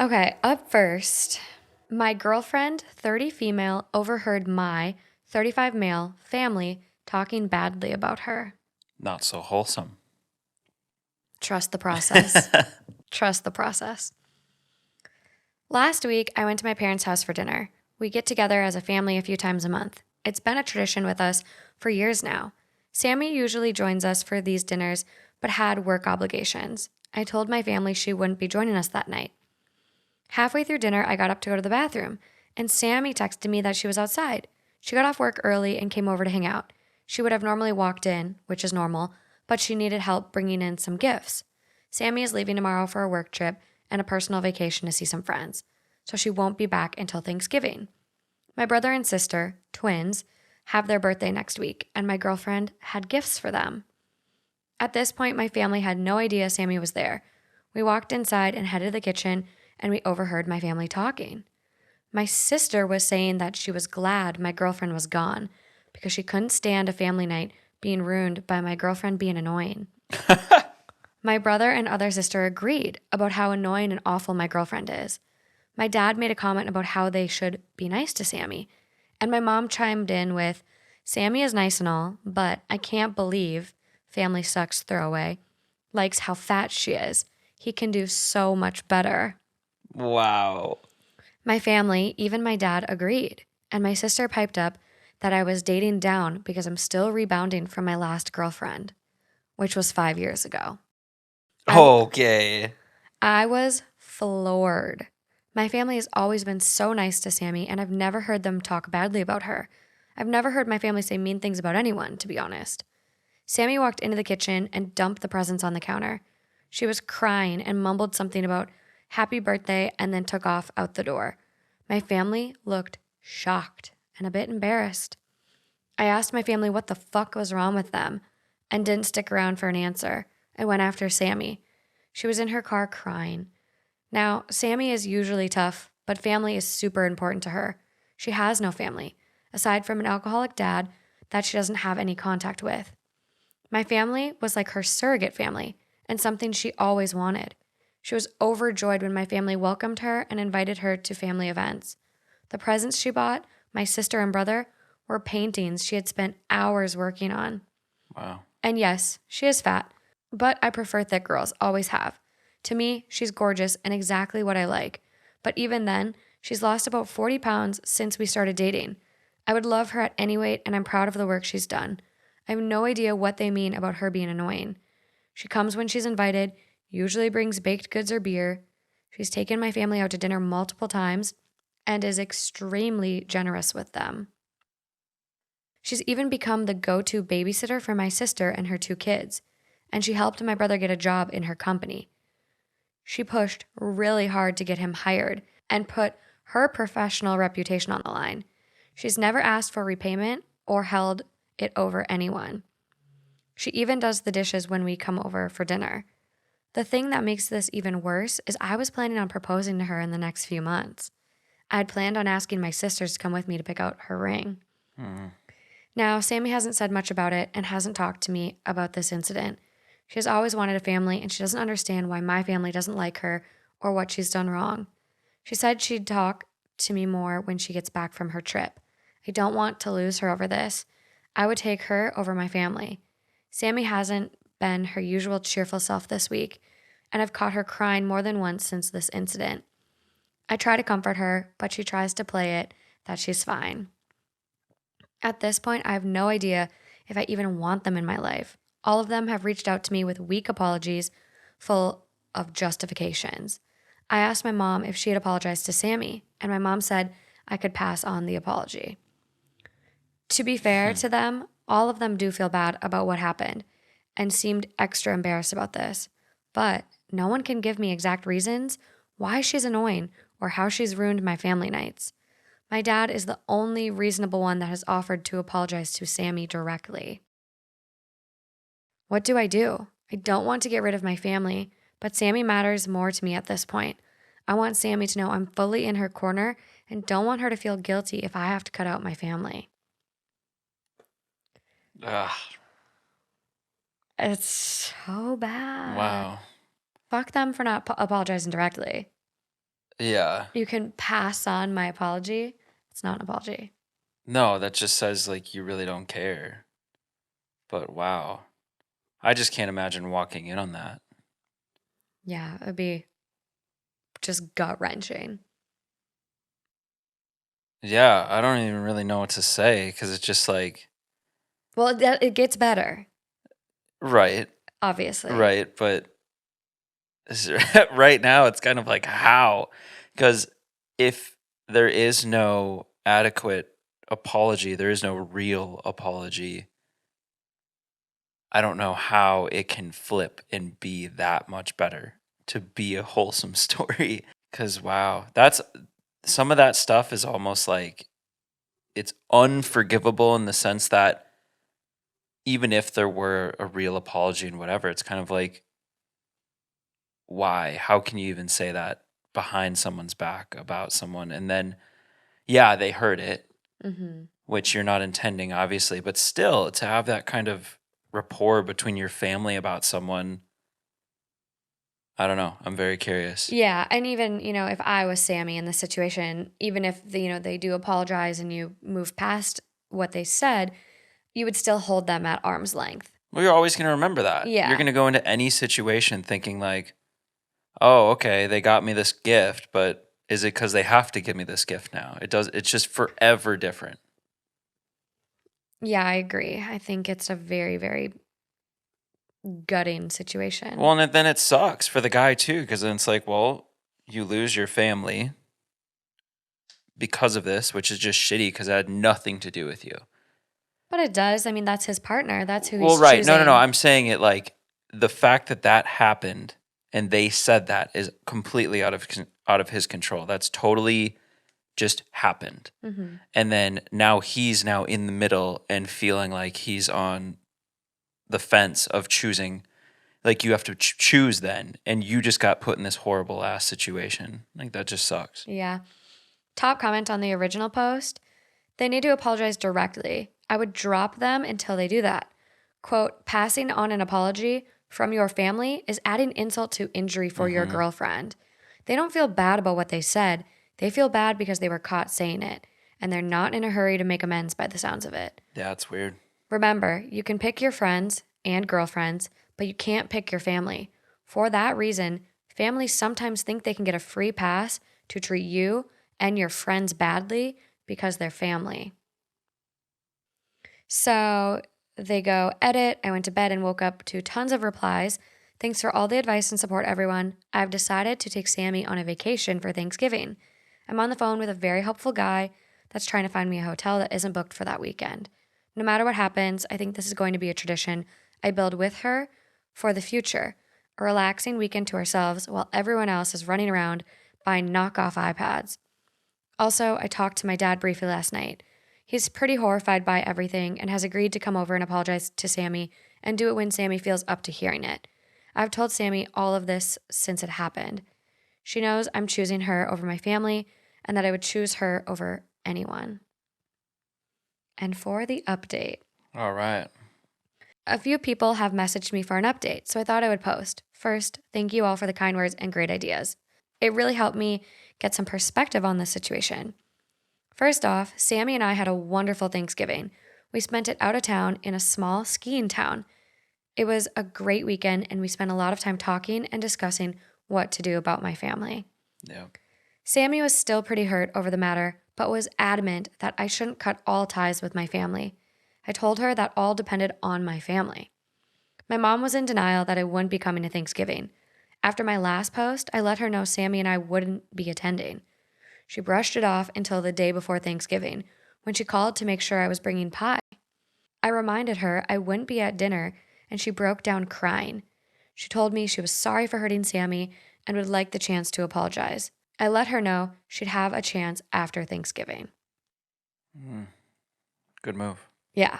Okay, up first, my girlfriend, 30 female, overheard my 35 male family talking badly about her. Not so wholesome. Trust the process. Trust the process. Last week, I went to my parents' house for dinner. We get together as a family a few times a month. It's been a tradition with us for years now. Sammy usually joins us for these dinners, but had work obligations. I told my family she wouldn't be joining us that night. Halfway through dinner, I got up to go to the bathroom, and Sammy texted me that she was outside. She got off work early and came over to hang out. She would have normally walked in, which is normal, but she needed help bringing in some gifts. Sammy is leaving tomorrow for a work trip and a personal vacation to see some friends, so she won't be back until Thanksgiving. My brother and sister, twins, have their birthday next week, and my girlfriend had gifts for them. At this point, my family had no idea Sammy was there. We walked inside and headed to the kitchen, and we overheard my family talking. My sister was saying that she was glad my girlfriend was gone because she couldn't stand a family night being ruined by my girlfriend being annoying. My brother and other sister agreed about how annoying and awful my girlfriend is. My dad made a comment about how they should be nice to Sammy, and my mom chimed in with, Sammy is nice and all, but I can't believe family sucks throwaway likes how fat she is. He can do so much better. Wow. My family, even my dad, agreed, and my sister piped up that I was dating down because I'm still rebounding from my last girlfriend, which was 5 years ago. Okay. I was floored. My family has always been so nice to Sammy, and I've never heard them talk badly about her. I've never heard my family say mean things about anyone, to be honest. Sammy walked into the kitchen and dumped the presents on the counter. She was crying and mumbled something about happy birthday and then took off out the door. My family looked shocked and a bit embarrassed. I asked my family what the fuck was wrong with them and didn't stick around for an answer. I went after Sammy. She was in her car crying. Now, Sammy is usually tough, but family is super important to her. She has no family, aside from an alcoholic dad that she doesn't have any contact with. My family was like her surrogate family and something she always wanted. She was overjoyed when my family welcomed her and invited her to family events. The presents she bought, my sister and brother, were paintings she had spent hours working on. Wow. And yes, she is fat, but I prefer thick girls, always have. To me, she's gorgeous and exactly what I like. But even then, she's lost about 40 pounds since we started dating. I would love her at any weight, and I'm proud of the work she's done. I have no idea what they mean about her being annoying. She comes when she's invited, usually brings baked goods or beer. She's taken my family out to dinner multiple times and is extremely generous with them. She's even become the go-to babysitter for my sister and her 2 kids, and she helped my brother get a job in her company. She pushed really hard to get him hired and put her professional reputation on the line. She's never asked for repayment or held it over anyone. She even does the dishes when we come over for dinner. The thing that makes this even worse is I was planning on proposing to her in the next few months. I had planned on asking my sisters to come with me to pick out her ring. Now, Sammy hasn't said much about it and hasn't talked to me about this incident. She has always wanted a family, and she doesn't understand why my family doesn't like her or what she's done wrong. She said she'd talk to me more when she gets back from her trip. I don't want to lose her over this. I would take her over my family. Sammy hasn't been her usual cheerful self this week, and I've caught her crying more than once since this incident. I try to comfort her, but she tries to play it that she's fine. At this point, I have no idea if I even want them in my life. All of them have reached out to me with weak apologies full of justifications. I asked my mom if she had apologized to Sammy, and my mom said I could pass on the apology. To be fair to them, all of them do feel bad about what happened and seemed extra embarrassed about this. But no one can give me exact reasons why she's annoying or how she's ruined my family nights. My dad is the only reasonable one that has offered to apologize to Sammy directly. What do? I don't want to get rid of my family, but Sammy matters more to me at this point. I want Sammy to know I'm fully in her corner and don't want her to feel guilty if I have to cut out my family. Ugh. It's so bad. Wow. Fuck them for not apologizing directly. Yeah. You can pass on my apology. It's not an apology. No, that just says like you really don't care. But wow. I just can't imagine walking in on that. Yeah, it'd be just gut wrenching. Yeah, I don't even really know what to say because it's just like, Well, it gets better, right, obviously. right. But right now, it's kind of like how? Because if there is no adequate apology, there is no real apology. I don't know how it can flip and be that much better to be a wholesome story. Because, wow, that's some of that stuff is almost like it's unforgivable in the sense that even if there were a real apology and whatever, it's kind of like, why? How can you even say that behind someone's back about someone? And then, yeah, they heard it, Mm-hmm. which you're not intending, obviously, but still to have that kind of rapport between your family about someone, I don't know. I'm very curious. Yeah, and even, if I was Sammy in this situation, even if they do apologize and you move past what they said, you would still hold them at arm's length. Well, you're always going to remember that. You're Yeah. going to go into any situation thinking like, oh, okay, they got me this gift, but is it because they have to give me this gift now? It's just forever different. Yeah, I agree. I think it's a very, very gutting situation. Well, and then it sucks for the guy too, because then it's like, well, you lose your family because of this, which is just shitty because it had nothing to do with you. But it does. I mean, that's his partner. That's who Well, he's right. choosing. No. I'm saying it like the fact that that happened and they said that is completely out of his control. That's totally just happened. Mm-hmm. And then now he's now in the middle and feeling like he's on the fence of choosing. Like you have to choose then, and you just got put in this horrible ass situation. Like that just sucks. Yeah. Top comment on the original post. They need to apologize directly. I would drop them until they do that. Quote, passing on an apology from your family is adding insult to injury for your girlfriend. They don't feel bad about what they said. They feel bad because they were caught saying it, and they're not in a hurry to make amends by the sounds of it. Yeah, it's weird. Remember, you can pick your friends and girlfriends, but you can't pick your family. For that reason, families sometimes think they can get a free pass to treat you and your friends badly because they're family. So they go, edit. I went to bed and woke up to tons of replies. Thanks for all the advice and support, everyone. I've decided to take Sammy on a vacation for Thanksgiving. I'm on the phone with a very helpful guy that's trying to find me a hotel that isn't booked for that weekend. No matter what happens, I think this is going to be a tradition I build with her for the future. A relaxing weekend to ourselves while everyone else is running around buying knockoff iPads. Also, I talked to my dad briefly last night. He's pretty horrified by everything and has agreed to come over and apologize to Sammy and do it when Sammy feels up to hearing it. I've told Sammy all of this since it happened. She knows I'm choosing her over my family and that I would choose her over anyone. And for the update, All right. a few people have messaged me for an update, so I thought I would post. First, thank you all for the kind words and great ideas. It really helped me get some perspective on this situation. First off, Sammy and I had a wonderful Thanksgiving. We spent it out of town in a small skiing town. It was a great weekend, and we spent a lot of time talking and discussing what to do about my family. Yeah. Sammy was still pretty hurt over the matter, but was adamant that I shouldn't cut all ties with my family. I told her that all depended on my family. My mom was in denial that I wouldn't be coming to Thanksgiving. After my last post, I let her know Sammy and I wouldn't be attending. She brushed it off until the day before Thanksgiving, when she called to make sure I was bringing pie. I reminded her I wouldn't be at dinner, and she broke down crying. She told me she was sorry for hurting Sammy and would like the chance to apologize. I let her know she'd have a chance after Thanksgiving. Good move. Yeah.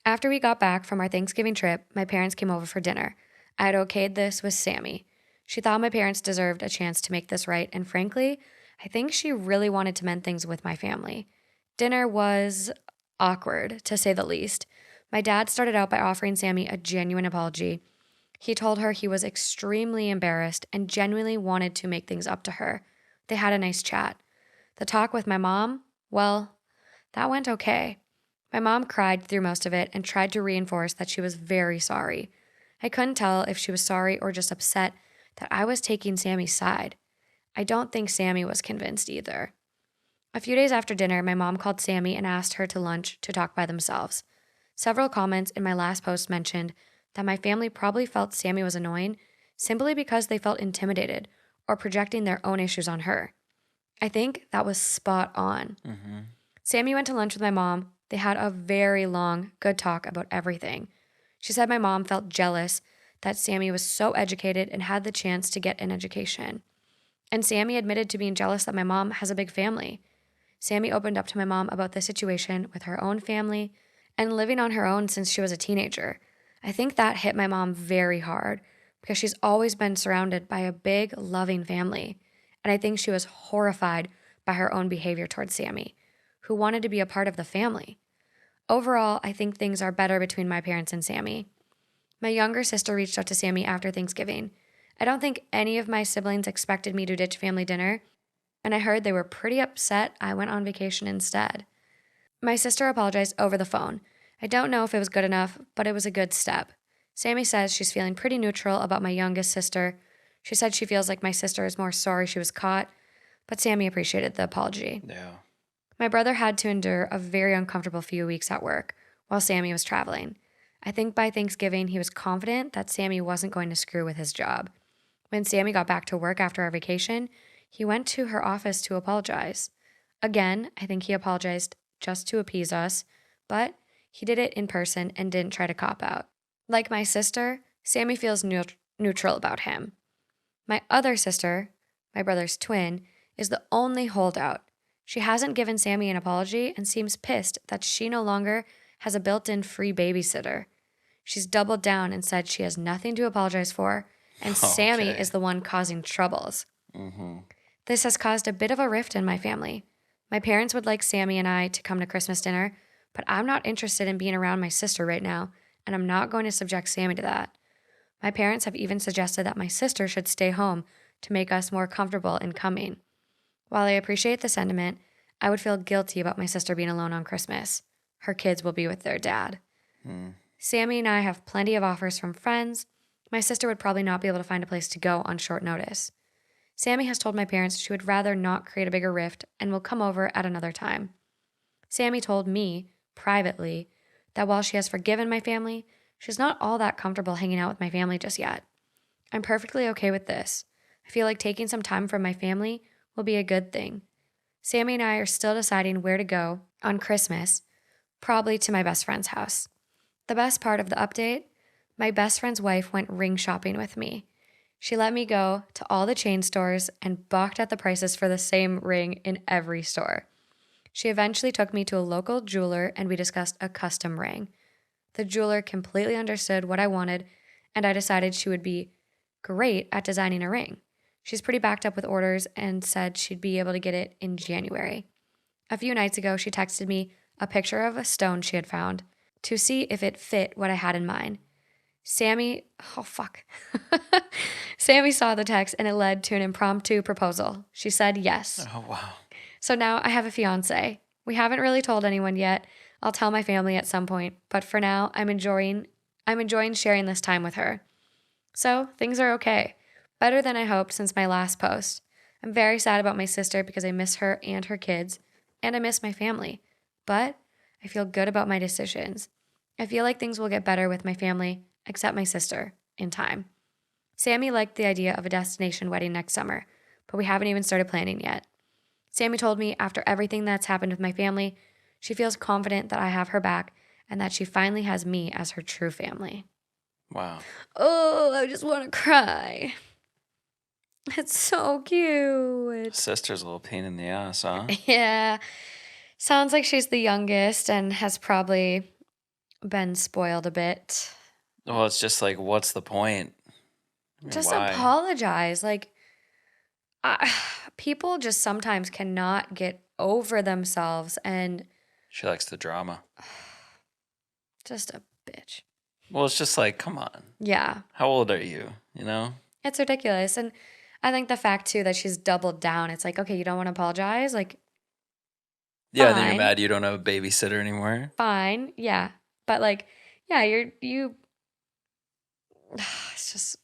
After we got back from our Thanksgiving trip, my parents came over for dinner. I had okayed this with Sammy. She thought my parents deserved a chance to make this right, and frankly, I think she really wanted to mend things with my family. Dinner was awkward, to say the least. My dad started out by offering Sammy a genuine apology. He told her he was extremely embarrassed and genuinely wanted to make things up to her. They had a nice chat. The talk with my mom, well, that went okay. My mom cried through most of it and tried to reinforce that she was very sorry. I couldn't tell if she was sorry or just upset that I was taking Sammy's side. I don't think Sammy was convinced either. A few days after dinner, my mom called Sammy and asked her to lunch to talk by themselves. Several comments in my last post mentioned that my family probably felt Sammy was annoying simply because they felt intimidated or projecting their own issues on her. I think that was spot on. Mm-hmm. Sammy went to lunch with my mom. They had a very long, good talk about everything. She said my mom felt jealous that Sammy was so educated and had the chance to get an education. And Sammy admitted to being jealous that my mom has a big family. Sammy opened up to my mom about the situation with her own family and living on her own since she was a teenager. I think that hit my mom very hard because she's always been surrounded by a big, loving family. And I think she was horrified by her own behavior towards Sammy, who wanted to be a part of the family. Overall, I think things are better between my parents and Sammy. My younger sister reached out to Sammy after Thanksgiving. I don't think any of my siblings expected me to ditch family dinner, and I heard they were pretty upset I went on vacation instead. My sister apologized over the phone. I don't know if it was good enough, but it was a good step. Sammy says she's feeling pretty neutral about my youngest sister. She said she feels like my sister is more sorry she was caught, but Sammy appreciated the apology. Yeah. My brother had to endure a very uncomfortable few weeks at work while Sammy was traveling. I think by Thanksgiving, he was confident that Sammy wasn't going to screw with his job. When Sammy got back to work after our vacation, he went to her office to apologize. Again, I think he apologized just to appease us, but he did it in person and didn't try to cop out. Like my sister, Sammy feels neutral about him. My other sister, my brother's twin, is the only holdout. She hasn't given Sammy an apology and seems pissed that she no longer has a built-in free babysitter. She's doubled down and said she has nothing to apologize for, and Sammy Okay. is the one causing troubles. Mm-hmm. This has caused a bit of a rift in my family. My parents would like Sammy and I to come to Christmas dinner, but I'm not interested in being around my sister right now, and I'm not going to subject Sammy to that. My parents have even suggested that my sister should stay home to make us more comfortable in coming. While I appreciate the sentiment, I would feel guilty about my sister being alone on Christmas. Her kids will be with their dad. Hmm. Sammy and I have plenty of offers from friends. My sister would probably not be able to find a place to go on short notice. Sammy has told my parents she would rather not create a bigger rift and will come over at another time. Sammy told me, privately, that while she has forgiven my family, she's not all that comfortable hanging out with my family just yet. I'm perfectly okay with this. I feel like taking some time from my family will be a good thing. Sammy and I are still deciding where to go on Christmas, probably to my best friend's house. The best part of the update, my best friend's wife went ring shopping with me. She let me go to all the chain stores and balked at the prices for the same ring in every store. She eventually took me to a local jeweler and we discussed a custom ring. The jeweler completely understood what I wanted, and I decided she would be great at designing a ring. She's pretty backed up with orders and said she'd be able to get it in January. A few nights ago, she texted me a picture of a stone she had found to see if it fit what I had in mind. Sammy saw the text and it led to an impromptu proposal. She said yes. Oh, wow. So now I have a fiance. We haven't really told anyone yet. I'll tell my family at some point, but for now, I'm enjoying sharing this time with her. So things are okay. Better than I hoped since my last post. I'm very sad about my sister because I miss her and her kids, and I miss my family. But I feel good about my decisions. I feel like things will get better with my family, except my sister, in time. Sammy liked the idea of a destination wedding next summer, but we haven't even started planning yet. Sammy told me after everything that's happened with my family, she feels confident that I have her back and that she finally has me as her true family. Wow. Oh, I just want to cry. It's so cute. Sister's a little pain in the ass, huh? Yeah. Sounds like she's the youngest and has probably been spoiled a bit. Well, it's just like, what's the point? I mean, Just why? apologize. Like, people just sometimes cannot get over themselves and She likes the drama. just a bitch. Well, it's just like, come on. Yeah. How old are you? You know? It's ridiculous. And I think the fact too that she's doubled down, it's like, okay, you don't want to apologize? Like, Yeah, and then you're fine, mad you don't have a babysitter anymore. fine, yeah. But like, yeah, you it's just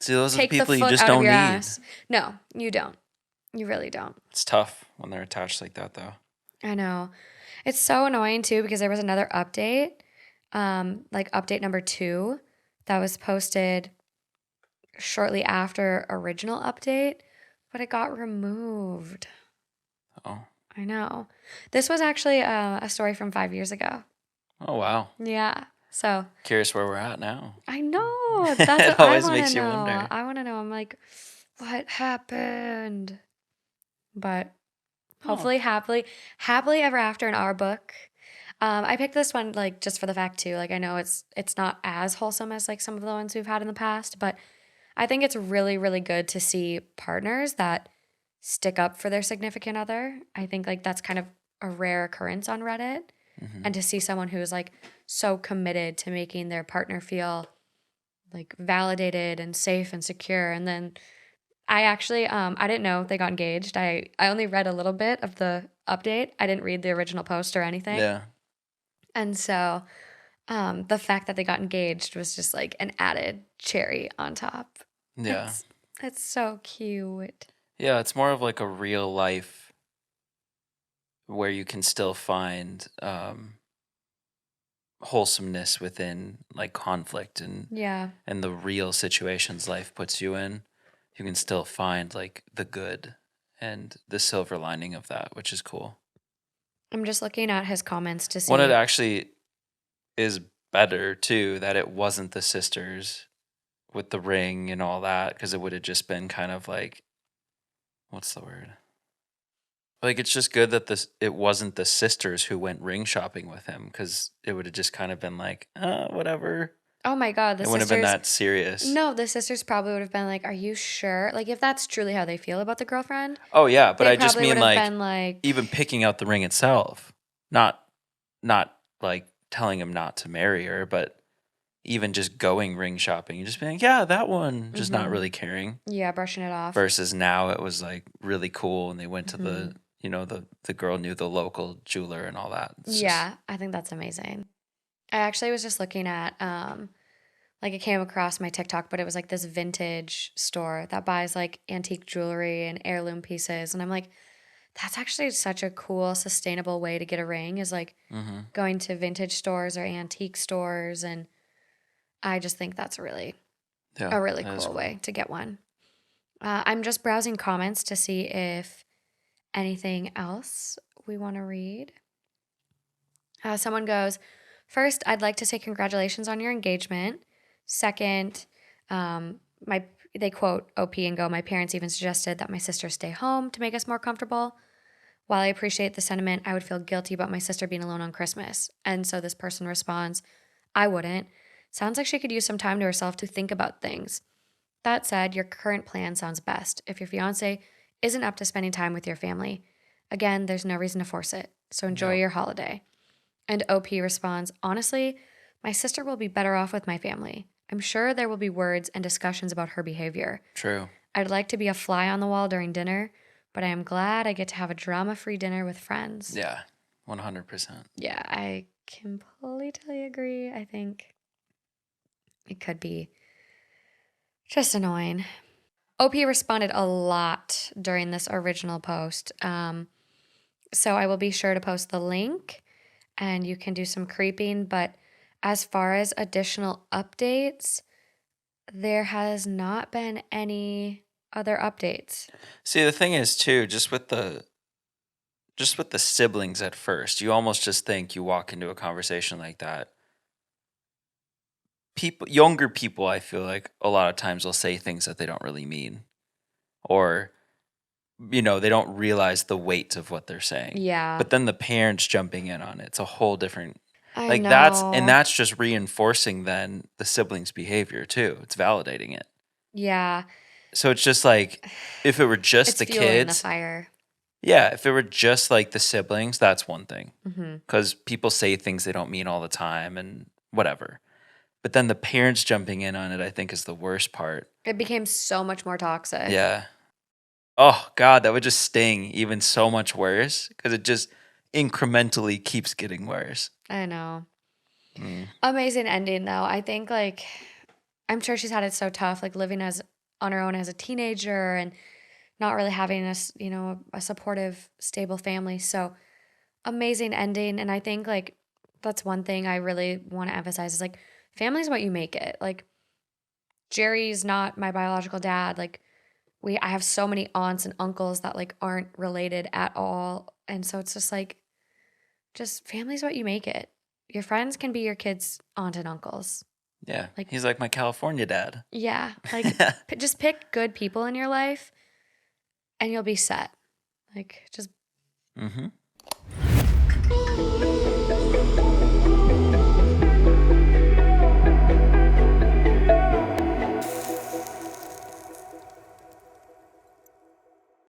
See, those are the take the people you foot just out of don't your need. ass. No, you don't. You really don't. It's tough when they're attached like that, though. I know. It's so annoying too because there was another update, like update number 2 that was posted shortly after original update, but it got removed. Oh. I know. This was actually a story from 5 years ago. Oh, wow. Yeah. So Curious where we're at now. I know. That's It what I always want to makes you know. wonder. I want to know. I'm like, what happened? But Oh. hopefully, happily ever after in our book. I picked this one like just for the fact too. Like I know it's not as wholesome as like some of the ones we've had in the past, but I think it's really, really good to see partners that stick up for their significant other. I think like that's kind of a rare occurrence on Reddit. Mhm. And to see someone who's like so committed to making their partner feel like validated and safe and secure. And then I actually I didn't know they got engaged. I only read a little bit of the update. I didn't read the original post or anything. Yeah. And so the fact that they got engaged was just like an added cherry on top. Yeah. It's so cute. Yeah, it's more of like a real life where you can still find wholesomeness within like conflict Yeah. and the real situations life puts you in. You can still find like the good and the silver lining of that, which is cool. I'm just looking at his comments to One, it see. actually is better too that it wasn't the sisters with the ring and all that, because it would have just been kind of like, what's the word? Like, it's just good that it wasn't the sisters who went ring shopping with him, because it would have just kind of been like, whatever. Oh my God, the It wouldn't have been sisters. that serious. No, the sisters probably would have been like, "Are you sure?" Like if that's truly how they feel about the girlfriend, Oh yeah, but they I just probably would mean have like been like, even picking out the ring itself, not like telling him not to marry her, but even just going ring shopping and just being like, yeah, that one, just not really caring. yeah, brushing it off. Versus now it was like really cool, and they went to Mm-hmm. the girl knew the local jeweler and all that. Yeah, I think that's amazing. I actually was just looking at like it came across my TikTok, but it was like this vintage store that buys like antique jewelry and heirloom pieces. And I'm like, that's actually such a cool, sustainable way to get a ring is like Mm-hmm. going to vintage stores or antique stores. And I just think that's Yeah, a really that is cool cool. way to get one. I'm just browsing comments to see if anything else we want to read. Someone goes, first, I'd like to say congratulations on your engagement. Second, my they quote OP and go, my parents even suggested that my sister stay home to make us more comfortable. While I appreciate the sentiment, I would feel guilty about my sister being alone on Christmas. And so this person responds, I wouldn't. Sounds like she could use some time to herself to think about things. That said, your current plan sounds best. If your fiance isn't up to spending time with your family, again, there's no reason to force it. So enjoy Yep. your holiday. And OP responds, honestly, my sister will be better off with my family. I'm sure there will be words and discussions about her behavior. True. I'd like to be a fly on the wall during dinner, but I am glad I get to have a drama-free dinner with friends. Yeah, 100%. Yeah, I completely agree. I think it could be just annoying. OP responded a lot during this original post. So I will be sure to post the link and you can do some creeping. But as far as additional updates, there has not been any other updates. See, the thing is too, just with the siblings at first, you almost just think you walk into a conversation like that. Younger people, I feel like a lot of times will say things that they don't really mean, or they don't realize the weight of what they're saying. Yeah. But then the parents jumping in on it's a whole different. I know. That's just reinforcing then the siblings' behavior too. It's validating it. Yeah. So it's just like if it were just It's the fueling kids. the fire. Yeah, if it were just like the siblings, that's one thing. Mm-hmm. Because people say things they don't mean all the time and whatever. But then the parents jumping in on it, I think, is the worst part. It became so much more toxic. Yeah. Oh God, that would just sting even so much worse because it just incrementally keeps getting worse. I know. Mm. Amazing ending though. I think like I'm sure she's had it so tough, like living as on her own as a teenager and not really having a supportive, stable family. So amazing ending. And I think like that's one thing I really want to emphasize is like family's what you make it. Like Jerry's not my biological dad. Like I have so many aunts and uncles that like aren't related at all. And so it's just family's what you make it. Your friends can be your kids' aunt and uncles. Yeah. Like, He's like my California dad. yeah, like just pick good people in your life and you'll be set. Like, just Mm-hmm.